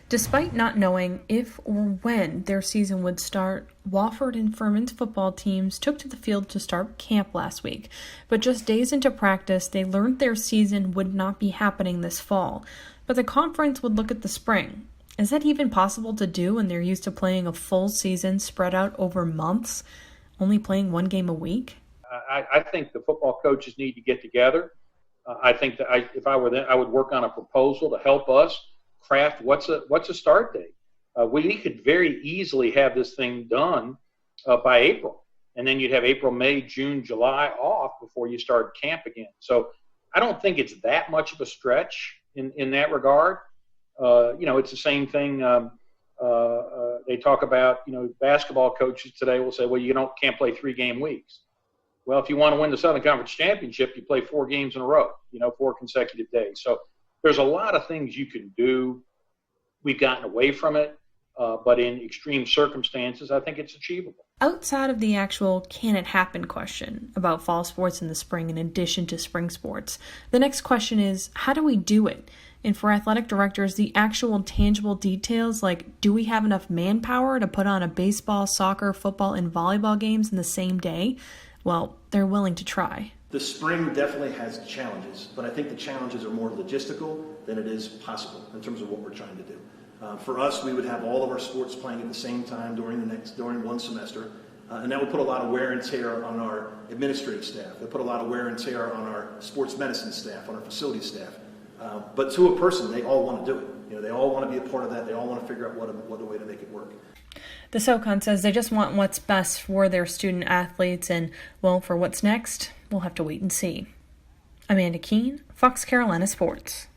Despite not knowing if or when their season would start, Wofford and Furman's football teams took to the field to start camp last week. But just days into practice, they learned their season would not be happening this fall. But the conference would look at the spring. Is that even possible to do when they're used to playing a full season spread out over months, only playing one game a week? I think the football coaches need to get together. I think that if I were them, I would work on a proposal to help us craft what's a start date. We could very easily have this thing done by April, and then you'd have April, May, June, July off before you start camp again. So I don't think it's that much of a stretch in that regard. It's the same thing. They talk about, basketball coaches today will say, well, can't play 3-game weeks. Well, if you want to win the Southern Conference Championship, you play 4 games in a row, 4 consecutive days. So there's a lot of things you can do. We've gotten away from it, but in extreme circumstances, I think it's achievable. Outside of the actual can it happen question about fall sports in the spring in addition to spring sports, the next question is, how do we do it? And for athletic directors, the actual tangible details like, do we have enough manpower to put on a baseball, soccer, football, and volleyball games in the same day? Well, they're willing to try. The spring definitely has challenges, but I think the challenges are more logistical than it is possible in terms of what we're trying to do. For us, we would have all of our sports playing at the same time during one semester, and that would put a lot of wear and tear on our administrative staff. It would put a lot of wear and tear on our sports medicine staff, on our facility staff. But to a person, they all want to do it. They all want to be a part of that. They all want to figure out what a way to make it work. The SoCon says they just want what's best for their student athletes, and, well, for what's next, we'll have to wait and see. Amanda Keane, Fox Carolina Sports.